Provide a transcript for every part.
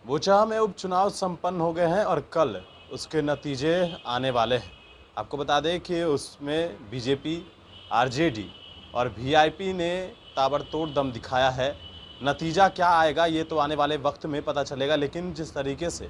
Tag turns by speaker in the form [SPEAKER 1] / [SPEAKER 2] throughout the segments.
[SPEAKER 1] बोचहा में उपचुनाव संपन्न हो गए हैं और कल उसके नतीजे आने वाले हैं। आपको बता दें कि उसमें बीजेपी, आरजेडी और वीआईपी ने ताबड़तोड़ दम दिखाया है। नतीजा क्या आएगा ये तो आने वाले वक्त में पता चलेगा, लेकिन जिस तरीके से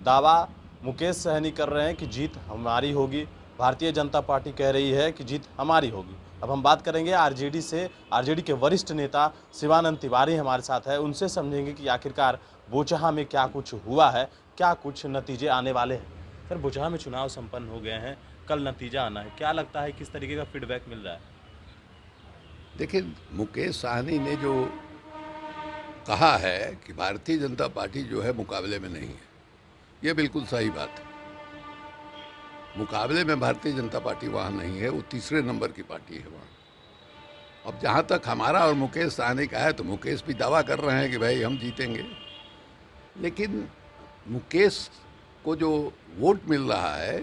[SPEAKER 1] दावा मुकेश सहनी कर रहे हैं कि जीत हमारी होगी, भारतीय जनता पार्टी कह रही है कि जीत हमारी होगी। अब हम बात करेंगे आरजेडी से। आरजेडी के वरिष्ठ नेता शिवानंद तिवारी हमारे साथ है, उनसे समझेंगे कि आखिरकार बोचहा में क्या कुछ हुआ है, क्या कुछ नतीजे आने वाले हैं। सर, बोचहा में चुनाव संपन्न हो गए हैं, कल नतीजा आना है, क्या लगता है किस तरीके का फीडबैक मिल रहा है?
[SPEAKER 2] देखिए, मुकेश साहनी ने जो कहा है कि भारतीय जनता पार्टी जो है मुकाबले में नहीं है, ये बिल्कुल सही बात है। मुकाबले में भारतीय जनता पार्टी वहाँ नहीं है, वो तीसरे नंबर की पार्टी है वहाँ। अब जहाँ तक हमारा और मुकेश साहनी का है, तो मुकेश भी दावा कर रहे हैं कि भाई हम जीतेंगे, लेकिन मुकेश को जो वोट मिल रहा है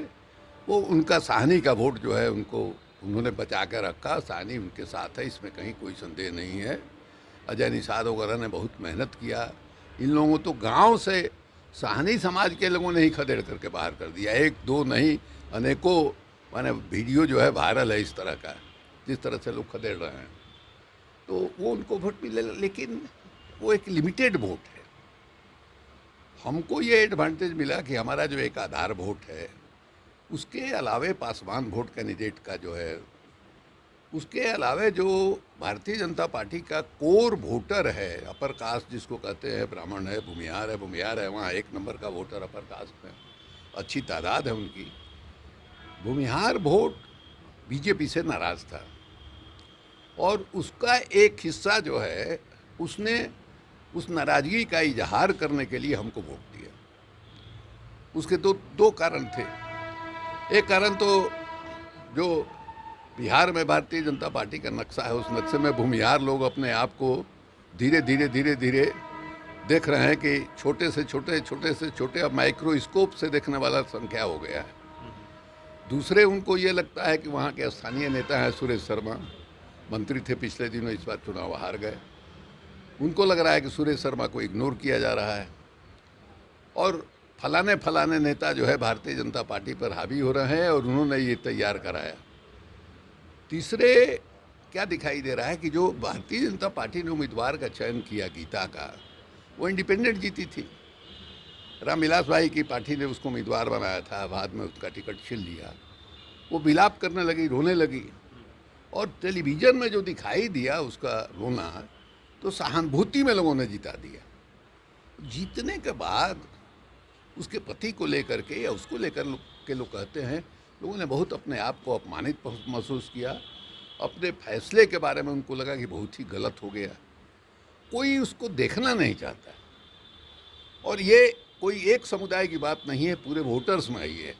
[SPEAKER 2] वो उनका साहनी का वोट जो है उनको उन्होंने बचा कर रखा। साहनी उनके साथ है, इसमें कहीं कोई संदेह नहीं है। अजय निषाद वगैरह ने बहुत मेहनत किया। इन लोगों तो गांव से साहनी समाज के लोगों ने ही खदेड़ करके बाहर कर दिया, एक दो नहीं अनेकों। माने वीडियो जो है वायरल है इस तरह का, जिस तरह से लोग खदेड़ रहे हैं, तो वो उनको वोट मिले, लेकिन वो एक लिमिटेड वोट है। हमको ये एडवांटेज मिला कि हमारा जो एक आधार वोट है, उसके अलावे पासवान वोट कैंडिडेट का जो है, उसके अलावे जो भारतीय जनता पार्टी का कोर वोटर है, अपर कास्ट जिसको कहते हैं, ब्राह्मण है, भूमिहार है, वहाँ एक नंबर का वोटर अपर कास्ट में अच्छी तादाद है उनकी। भूमिहार वोट बीजेपी से नाराज था और उसका एक हिस्सा जो है उसने उस नाराजगी का इजहार करने के लिए हमको वोट दिया। उसके दो कारण थे। एक कारण तो जो बिहार में भारतीय जनता पार्टी का नक्शा है, उस नक्शे में भूमिहार लोग अपने आप को धीरे धीरे देख रहे हैं कि छोटे से छोटे अब माइक्रोस्कोप से देखने वाला संख्या हो गया है। दूसरे, उनको ये लगता है कि वहाँ के स्थानीय नेता हैं सुरेश शर्मा, मंत्री थे पिछले दिनों, इस बार चुनाव हार गए। उनको लग रहा है कि सुरेश शर्मा को इग्नोर किया जा रहा है और फलाने नेता जो है भारतीय जनता पार्टी पर हावी हो रहे हैं और उन्होंने ये तैयार कराया। तीसरे, क्या दिखाई दे रहा है कि जो भारतीय जनता पार्टी ने उम्मीदवार का चयन किया गीता का, वो इंडिपेंडेंट जीती थी। रामविलास भाई की पार्टी ने उसको उम्मीदवार बनाया था, बाद में उसका टिकट छीन लिया। वो विलाप करने लगी, रोने लगी, और टेलीविज़न में जो दिखाई दिया उसका रोना, तो सहानुभूति में लोगों ने जिता दिया। जीतने के बाद उसके पति को लेकर के या उसको लेकर के लोग कहते हैं, लोगों ने बहुत अपने आप को अपमानित महसूस किया। अपने फैसले के बारे में उनको लगा कि बहुत ही गलत हो गया। कोई उसको देखना नहीं चाहता, और ये कोई एक समुदाय की बात नहीं है, पूरे वोटर्स में आई है।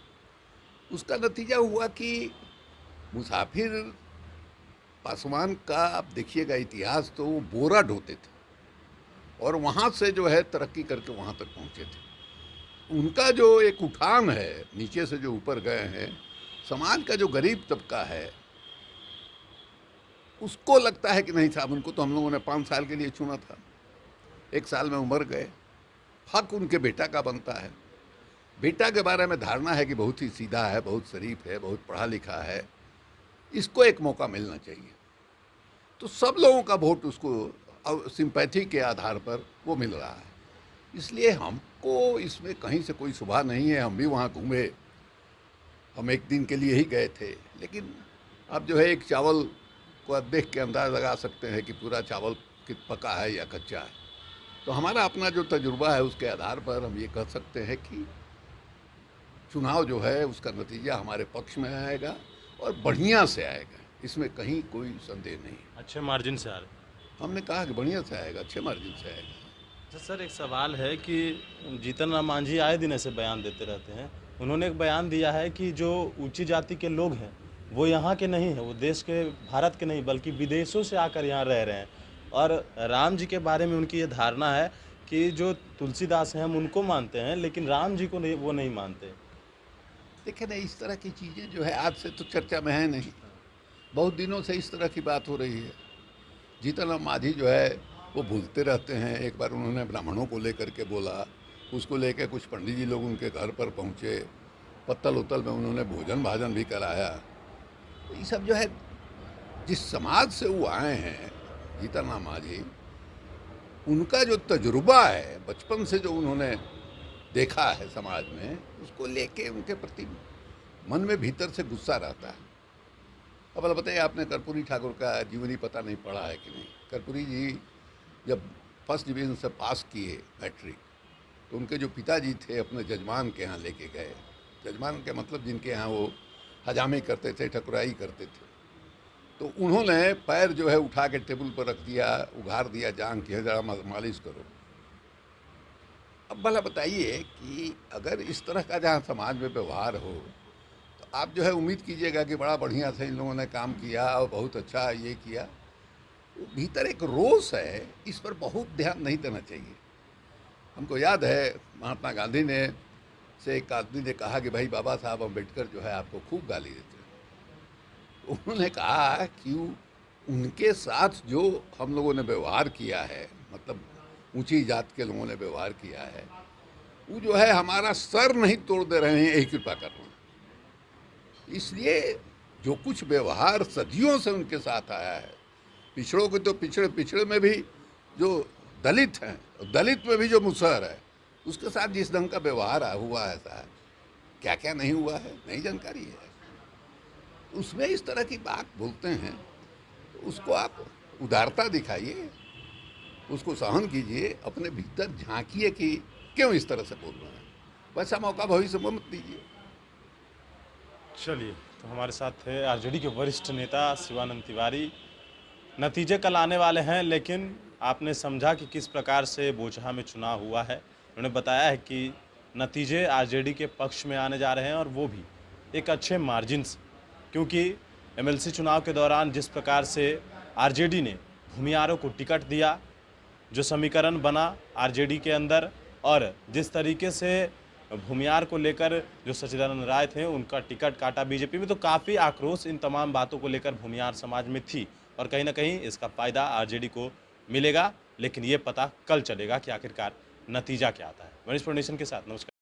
[SPEAKER 2] उसका नतीजा हुआ कि मुसाफिर पासवान का आप देखिएगा इतिहास, तो वो बोरा ढोते थे और वहाँ से जो है तरक्की करके वहाँ तक पहुँचे थे। उनका जो एक उठान है, नीचे से जो ऊपर गए हैं, समाज का जो गरीब तबका है, उसको लगता है कि नहीं साहब, उनको तो हम लोगों ने 5 साल के लिए चुना था, 1 साल में उमर गए, हक उनके बेटा का बनता है। बेटा के बारे में धारणा है कि बहुत ही सीधा है, बहुत शरीफ है, बहुत पढ़ा लिखा है, इसको एक मौका मिलना चाहिए। तो सब लोगों का वोट उसको सिंपैथी के आधार पर वो मिल रहा है। इसलिए हमको इसमें कहीं से कोई शुबा नहीं है। हम भी वहाँ घूमे, हम एक दिन के लिए ही गए थे, लेकिन अब जो है एक चावल को आप देख के अंदाज़ लगा सकते हैं कि पूरा चावल पका है या कच्चा है। तो हमारा अपना जो तजुर्बा है उसके आधार पर हम ये कह सकते हैं कि चुनाव जो है उसका नतीजा हमारे पक्ष में आएगा और बढ़िया से आएगा, इसमें कहीं कोई संदेह नहीं।
[SPEAKER 1] अच्छे मार्जिन से आ रहे हैं।
[SPEAKER 2] हमने कहा कि बढ़िया से आएगा, अच्छे मार्जिन से आएगा।
[SPEAKER 1] अच्छा सर, एक सवाल है कि जीतन राम मांझी आए दिन ऐसे बयान देते रहते हैं। उन्होंने एक बयान दिया है कि जो ऊंची जाति के लोग हैं वो यहाँ के नहीं हैं, वो देश के, भारत के नहीं बल्कि विदेशों से आकर यहाँ रह रहे हैं। और राम जी के बारे में उनकी ये धारणा है कि जो तुलसीदास हैं हम उनको मानते हैं, लेकिन राम जी को नहीं, वो नहीं मानते।
[SPEAKER 2] देखिए ना, इस तरह की चीज़ें जो है आज से तो चर्चा में है नहीं, बहुत दिनों से इस तरह की बात हो रही है। जीतन राम मांझी जो है वो भूलते रहते हैं। एक बार उन्होंने ब्राह्मणों को लेकर के बोला, उसको लेके कुछ पंडित जी लोग उनके घर पर पहुँचे, पत्तल उत्तल में उन्होंने भोजन भाजन भी कराया। तो ये सब जो है, जिस समाज से वो आए हैं जीतन राम मांझी, उनका जो तजुर्बा है बचपन से जो उन्होंने देखा है समाज में, उसको लेके उनके प्रति मन में भीतर से गुस्सा रहता है। अब भला बताइए, आपने कर्पूरी ठाकुर का जीवनी पता नहीं पढ़ा है कि नहीं? कर्पूरी जी जब फर्स्ट डिवीज़न से पास किए मैट्रिक, तो उनके जो पिताजी थे अपने जजमान के यहाँ लेके गए। जजमान के मतलब जिनके यहाँ वो हजामी करते थे, ठकुराई करते थे। तो उन्होंने पैर जो है उठा के टेबल पर रख दिया, उघार दिया जांग की, जरा मालिश करो। अब भला बताइए कि अगर इस तरह का जहाँ समाज में व्यवहार हो, तो आप जो है उम्मीद कीजिएगा कि बड़ा बढ़िया से इन लोगों ने काम किया और बहुत अच्छा ये किया। तो भीतर एक रोष है, इस पर बहुत ध्यान नहीं देना चाहिए। हमको याद है महात्मा गांधी ने से एक आदमी ने कहा कि भाई बाबा साहब अम्बेडकर जो है आपको खूब गाली देते हैं। तो उन्होंने कहा कि उनके साथ जो हम लोगों ने व्यवहार किया है, मतलब ऊंची जात के लोगों ने व्यवहार किया है, वो जो है हमारा सर नहीं तोड़ दे रहे हैं, यही कृपा कर रहे हैं। इसलिए जो कुछ व्यवहार सदियों से उनके साथ आया है, पिछड़ों के तो पिछड़े में भी जो दलित हैं, दलित में भी जो मुसहर है, उसके साथ जिस ढंग का व्यवहार हुआ है साहब, क्या क्या नहीं हुआ है, नहीं जानकारी है। उसमें इस तरह की बात बोलते हैं, तो उसको आप उदारता दिखाइए, उसको सहन कीजिए, अपने भीतर झांकिए कि क्यों इस तरह से बोल रहे हैं। वैसा मौका भविष्य में मत दीजिए।
[SPEAKER 1] चलिए, तो हमारे साथ थे आरजेडी के वरिष्ठ नेता शिवानंद तिवारी। नतीजे कल आने वाले हैं, लेकिन आपने समझा कि किस प्रकार से बोचहा में चुनाव हुआ है। उन्होंने बताया है कि नतीजे आरजेडी के पक्ष में आने जा रहे हैं, और वो भी एक अच्छे मार्जिन से, क्योंकि एमएलसी चुनाव के दौरान जिस प्रकार से आरजेडी ने भूमिहारों को टिकट दिया, जो समीकरण बना आरजेडी के अंदर, और जिस तरीके से भूमिहार को लेकर जो सचिदानंद राय थे उनका टिकट काटा बीजेपी में, तो काफ़ी आक्रोश इन तमाम बातों को लेकर भूमिहार समाज में थी, और कहीं ना कहीं इसका फ़ायदा आरजेडी को मिलेगा। लेकिन ये पता कल चलेगा कि आखिरकार नतीजा क्या आता है। मनीष नेशन के साथ नमस्कार।